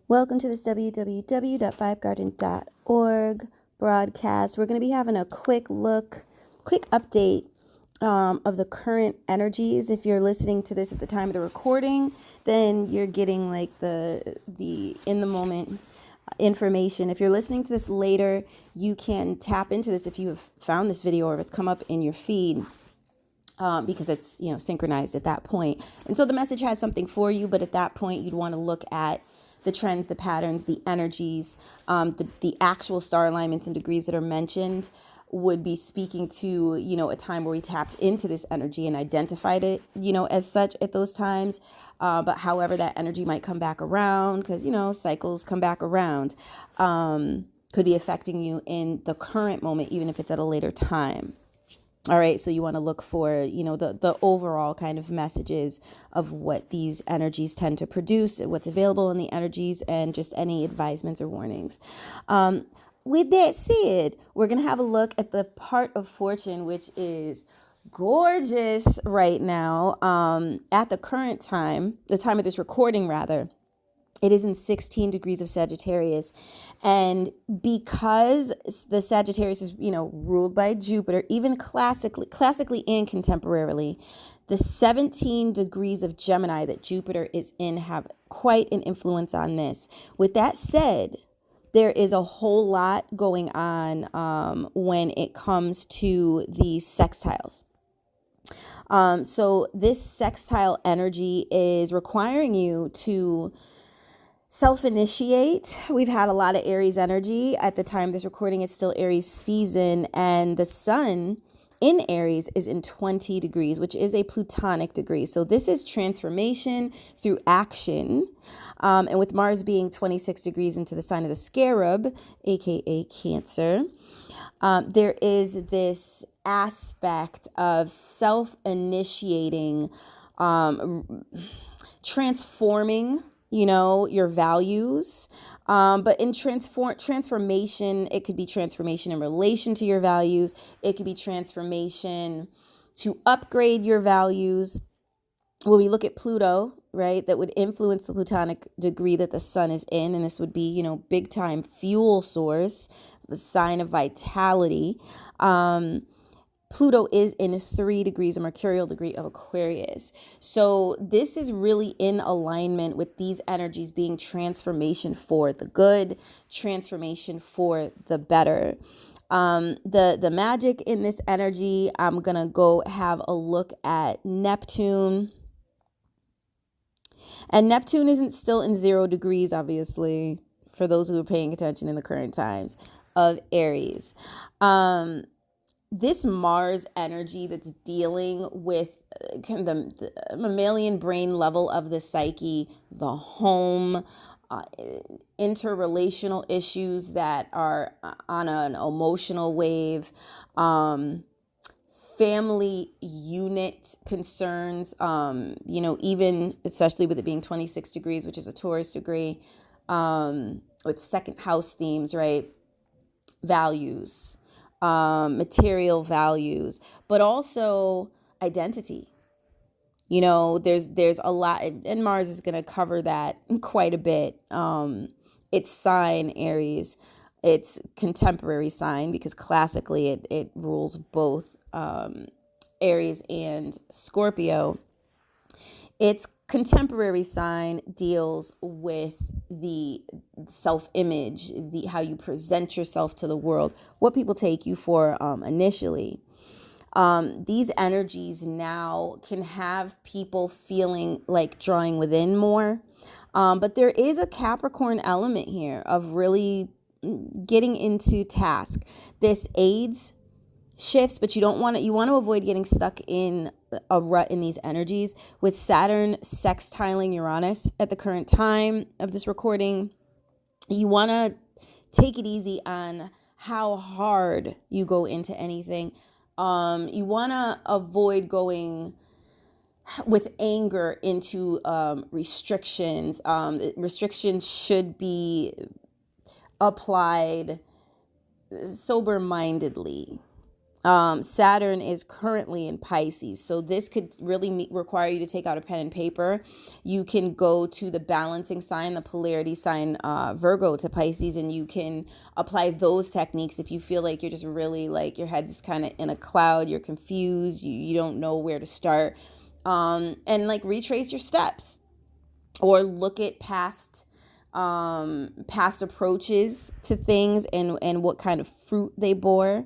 Welcome to this www.vibegarden.org broadcast. We're going to be having a quick update of the current energies. If you're listening to this at the time of the recording, then you're getting like the in the moment information. If you're listening to this later, you can tap into this if you have found this video or if it's come up in your feed. Because it's, synchronized at that point. And so the message has something for you, but at that point, you'd want to look at the trends, the patterns, the energies, the actual star alignments and degrees that are mentioned would be speaking to, a time where we tapped into this energy and identified it, as such at those times. But however, that energy might come back around because, cycles come back around, could be affecting you in the current moment, even if it's at a later time. All right, so you want to look for, the overall kind of messages of what these energies tend to produce, what's available in the energies, and just any advisements or warnings. With that said, we're going to have a look at the part of fortune, which is gorgeous right now. At the current time, the time of this recording, rather. It is in 16 degrees of Sagittarius. And because the Sagittarius is, ruled by Jupiter, even classically and contemporarily, the 17 degrees of Gemini that Jupiter is in have quite an influence on this. With that said, there is a whole lot going on when it comes to the sextiles. So this sextile energy is requiring you to self-initiate. We've had a lot of Aries energy. At the time of this recording, it's still Aries season, and the sun in Aries is in 20 degrees, which is a Plutonic degree. So this is transformation through action. And with Mars being 26 degrees into the sign of the Scarab, aka Cancer, there is this aspect of self-initiating, transforming your values. But in transformation, it could be transformation in relation to your values. It could be transformation to upgrade your values. When we look at Pluto, right, that would influence the Plutonic degree that the sun is in. And this would be, big time fuel source, the sign of vitality. Pluto is in 3 degrees, a mercurial degree of Aquarius. So this is really in alignment with these energies being transformation for the good, transformation for the better. The magic in this energy, I'm going to go have a look at Neptune. And Neptune isn't still in 0 degrees, obviously, for those who are paying attention in the current times, of Aries. This Mars energy that's dealing with kind of the mammalian brain level of the psyche, the home, interrelational issues that are on an emotional wave, family unit concerns, even especially with it being 26 degrees, which is a Taurus degree, with second house themes, right? Values. Material values, but also identity. There's a lot, and Mars is going to cover that quite a bit. It's sign Aries, it's contemporary sign because classically it rules both Aries and Scorpio. Its contemporary sign deals with the self-image, how you present yourself to the world, what people take you for initially. These energies now can have people feeling like drawing within more. But there is a Capricorn element here of really getting into task. This aids shifts, but you want to avoid getting stuck in a rut in these energies. With Saturn sextiling Uranus at the current time of this recording, you want to take it easy on how hard you go into anything. You want to avoid going with anger into restrictions. Restrictions should be applied sober-mindedly. Saturn is currently in Pisces. So this could really require you to take out a pen and paper. You can go to the balancing sign, the polarity sign, Virgo to Pisces, and you can apply those techniques if you feel like you're just really like your head's kind of in a cloud, you're confused, you don't know where to start. And like retrace your steps or look at past approaches to things and what kind of fruit they bore.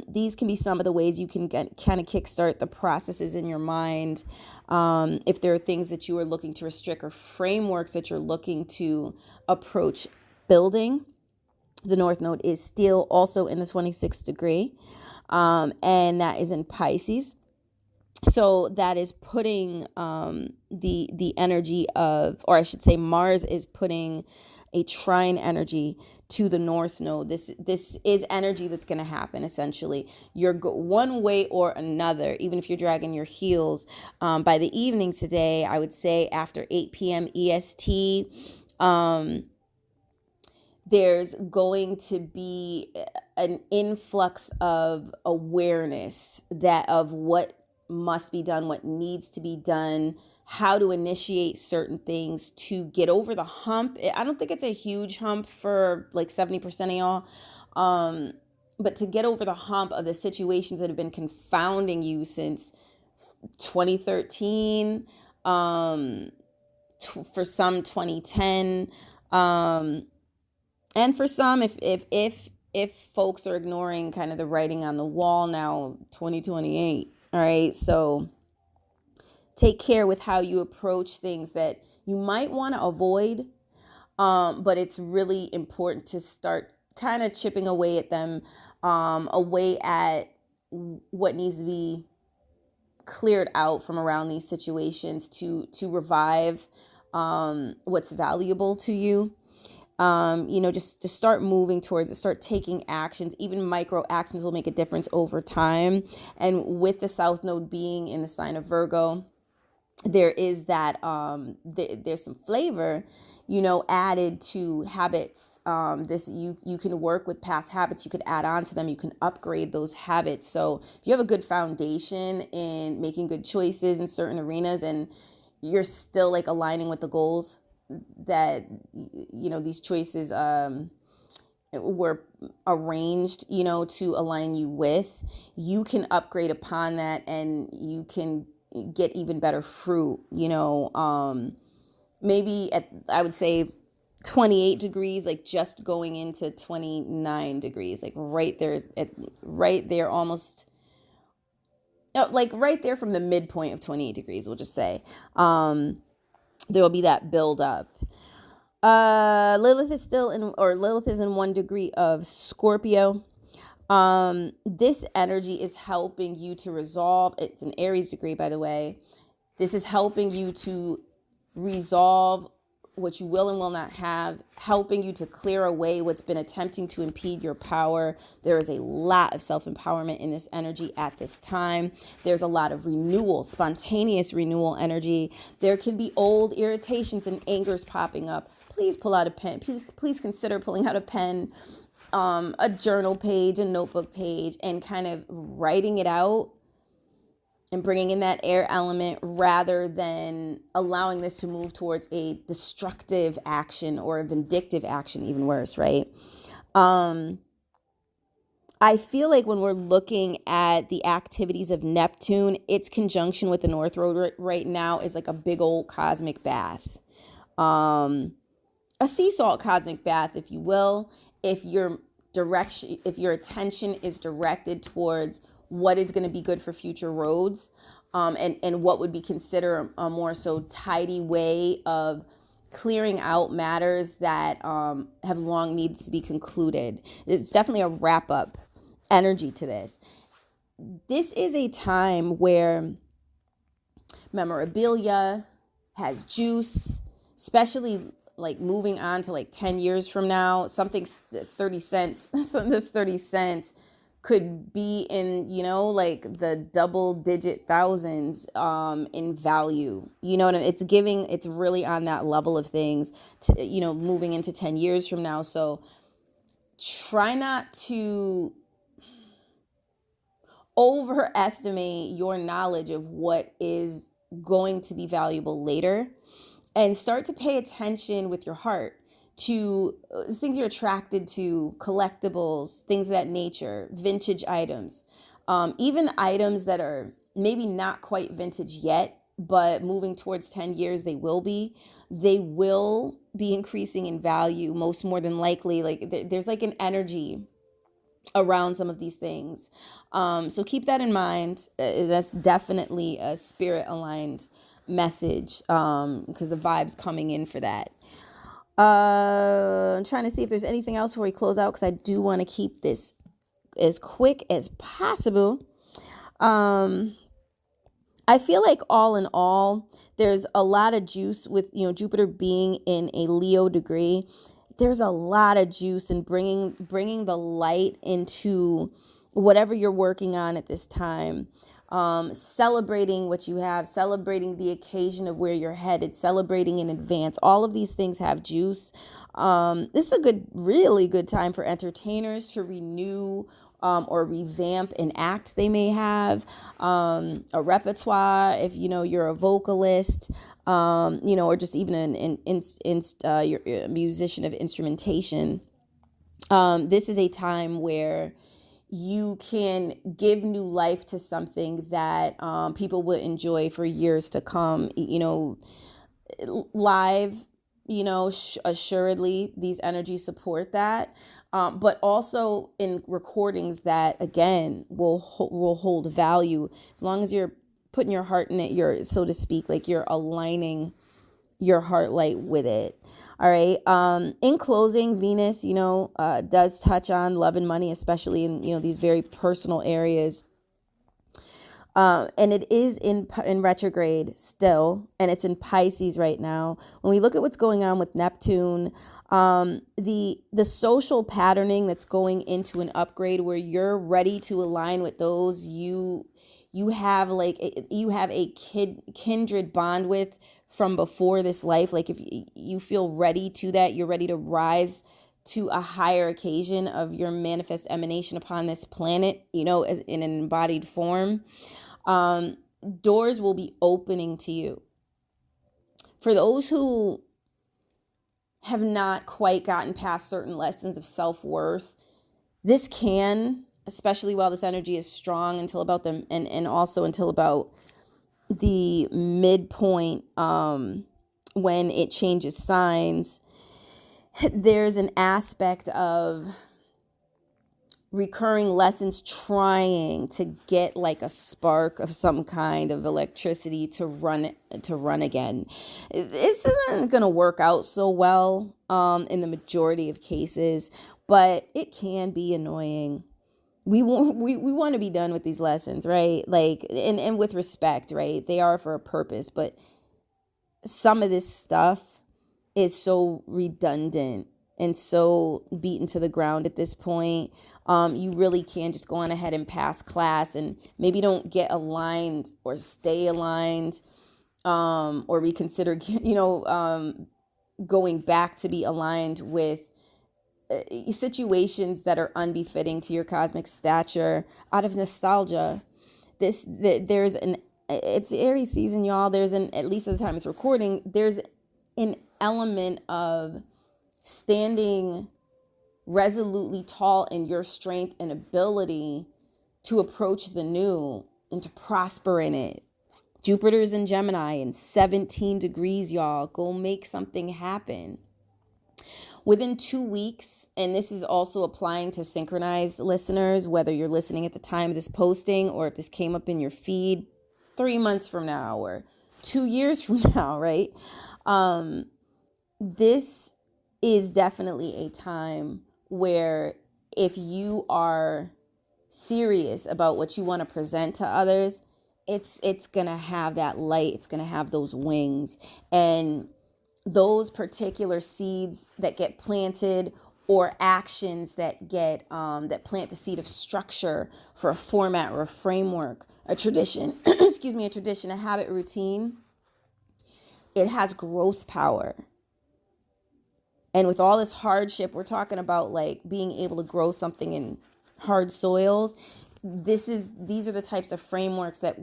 These can be some of the ways you can kind of kickstart the processes in your mind. If there are things that you are looking to restrict or frameworks that you're looking to approach building, the North Node is still also in the 26th degree, and that is in Pisces. So that is putting the energy of, or I should say, Mars is putting a trine energy to the North Node. This is energy that's going to happen. Essentially, you're one way or another. Even if you're dragging your heels, by the evening today, I would say after 8 p.m. EST. There's going to be an influx of awareness that of what must be done, what needs to be done, how to initiate certain things to get over the hump. I don't think it's a huge hump for like 70% of y'all. But to get over the hump of the situations that have been confounding you since 2013, for some 2010, and for some, if folks are ignoring kind of the writing on the wall now, 2028. All right. So take care with how you approach things that you might want to avoid. But it's really important to start kind of chipping away at them, away at what needs to be cleared out from around these situations to revive what's valuable to you. Just to start moving towards it, start taking actions. Even micro actions will make a difference over time. And with the South Node being in the sign of Virgo, there is that there's some flavor, added to habits. You can work with past habits. You could add on to them. You can upgrade those habits. So if you have a good foundation in making good choices in certain arenas, and you're still like aligning with the goals that these choices were arranged to align you with, you can upgrade upon that and you can get even better fruit. Maybe at, I would say, 28 degrees, like just going into 29 degrees, like right there almost, like right there from the midpoint of 28 degrees, we'll just say. There will be that build up. Lilith is in 1 degree of Scorpio. This energy is helping you to resolve. It's an Aries degree, by the way. This is helping you to resolve what you will and will not have, helping you to clear away what's been attempting to impede your power. There is a lot of self-empowerment in this energy at this time. There's a lot of renewal, spontaneous renewal energy. There can be old irritations and angers popping up. Please pull out a pen. Please consider pulling out a pen, a journal page, a notebook page, and kind of writing it out and bringing in that air element rather than allowing this to move towards a destructive action or a vindictive action, even worse, right? I feel like when we're looking at the activities of Neptune, its conjunction with the North Node right now is like a big old cosmic bath. A sea salt cosmic bath, if you will, if your attention is directed towards what is going to be good for future roads, and what would be considered a more so tidy way of clearing out matters that have long needed to be concluded. There's definitely a wrap up energy to this. This is a time where memorabilia has juice, especially like moving on to like 10 years from now. Something's 30 cents, something that's 30 cents could be in, like the double digit thousands in value. You know what I mean? It's really on that level of things to, moving into 10 years from now. So try not to overestimate your knowledge of what is going to be valuable later, and start to pay attention with your heart to things you're attracted to, collectibles, things of that nature, vintage items, even items that are maybe not quite vintage yet, but moving towards 10 years, they will be increasing in value, most more than likely. Like there's like an energy around some of these things. So keep that in mind. That's definitely a spirit aligned message, because the vibe's coming in for that. I'm trying to see if there's anything else before we close out, because I do want to keep this as quick as possible. I feel like all in all, there's a lot of juice with, Jupiter being in a Leo degree. There's a lot of juice in bringing the light into whatever you're working on at this time. Celebrating what you have, celebrating the occasion of where you're headed, celebrating in advance. All of these things have juice. This is a really good time for entertainers to renew or revamp an act they may have, a repertoire if you're a vocalist, or just even you're a musician of instrumentation. This is a time where you can give new life to something that people will enjoy for years to come. Live, assuredly these energies support that, but also in recordings that again will hold value, as long as you're putting your heart in it. You're, so to speak, like you're aligning your heart light with it. All right. In closing, Venus, does touch on love and money, especially in, these very personal areas. And it is in retrograde still, and it's in Pisces right now. When we look at what's going on with Neptune, the social patterning that's going into an upgrade where you're ready to align with those you have a kindred bond with from before this life. Like if you feel ready to that, you're ready to rise to a higher occasion of your manifest emanation upon this planet, as in an embodied form. Doors will be opening to you. For those who have not quite gotten past certain lessons of self-worth, this can, especially while this energy is strong until about and also until about the midpoint, when it changes signs, there's an aspect of recurring lessons trying to get like a spark of some kind of electricity to run again. This isn't going to work out so well in the majority of cases, but it can be annoying. We want to be done with these lessons, right? Like, and with respect, right? They are for a purpose, but some of this stuff is so redundant and so beaten to the ground at this point. You really can just go on ahead and pass class and maybe don't get aligned or stay aligned, or reconsider, going back to be aligned with situations that are unbefitting to your cosmic stature out of nostalgia. It's Aries season, y'all. At least at the time it's recording, there's an element of standing resolutely tall in your strength and ability to approach the new and to prosper in it. Jupiter's in Gemini in 17 degrees, y'all. Go make something happen. Within 2 weeks, and this is also applying to synchronized listeners, whether you're listening at the time of this posting or if this came up in your feed 3 months from now or 2 years from now, right? This is definitely a time where if you are serious about what you want to present to others, it's going to have that light. It's going to have those wings, and those particular seeds that get planted or actions that get that plant the seed of structure for a format or a framework, a tradition, a tradition, a habit, routine, it has growth power. And with all this hardship, we're talking about like being able to grow something in hard soils. these are the types of frameworks that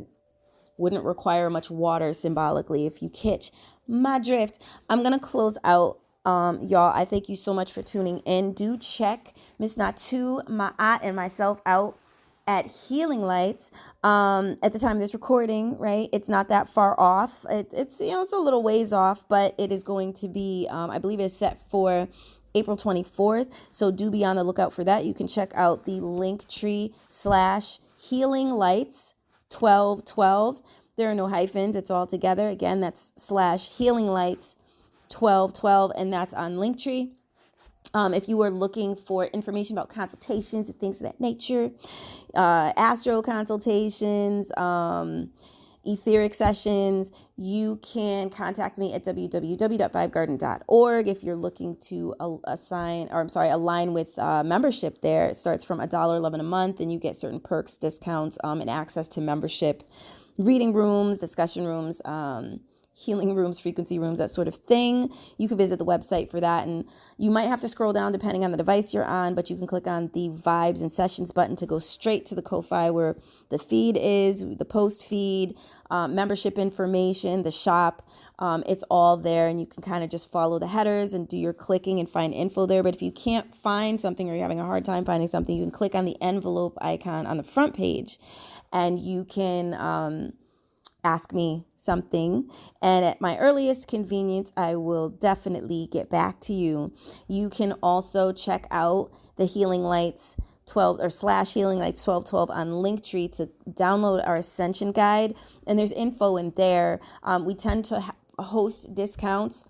wouldn't require much water symbolically, if you catch my drift. I'm going to close out. Y'all, I thank you so much for tuning in. Do check Miss Natu, Ma'at, and myself out at Healing Lights at the time of this recording, right? It's not that far off. It's it's a little ways off, but it is going to be, I believe it is set for April 24th. So do be on the lookout for that. You can check out the Linktree/Healing Lights 1212. There are no hyphens. It's all together. Again, that's /Healing Lights 1212, and that's on Linktree. If you are looking for information about consultations and things of that nature, astro consultations, etheric sessions, you can contact me at www.vibegarden.org. If you're looking to align with membership there, it starts from $1.11 a month, and you get certain perks, discounts, and access to membership reading rooms, discussion rooms, healing rooms, frequency rooms, that sort of thing. You can visit the website for that, and you might have to scroll down depending on the device you're on, but you can click on the Vibes and Sessions button to go straight to the Ko-Fi where the feed is, the post feed, membership information, the shop. It's all there, and you can kind of just follow the headers and do your clicking and find info there. But if you can't find something, or you're having a hard time finding something, you can click on the envelope icon on the front page, and you can ask me something, and at my earliest convenience, I will definitely get back to you. You can also check out the Healing Lights 12 or /Healing Lights 1212 on Linktree to download our Ascension Guide, and there's info in there. We tend to host discounts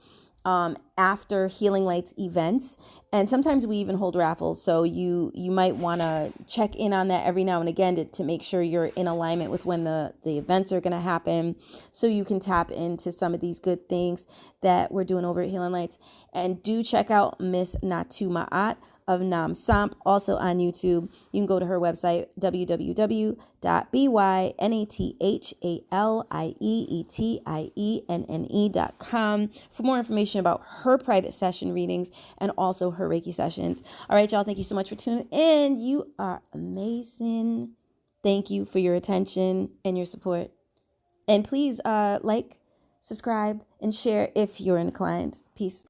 after Healing Lights events, and sometimes we even hold raffles, so you might want to check in on that every now and again to make sure you're in alignment with when the events are going to happen, so you can tap into some of these good things that we're doing over at Healing Lights. And do check out Miss Natu Ma'at of Nam Samp, also on YouTube. You can go to her website, www.bynataliettienne.com, for more information about her private session readings and also her Reiki sessions. All right, y'all, thank you so much for tuning in. You are amazing. Thank you for your attention and your support. And please like, subscribe, and share if you're inclined. Peace.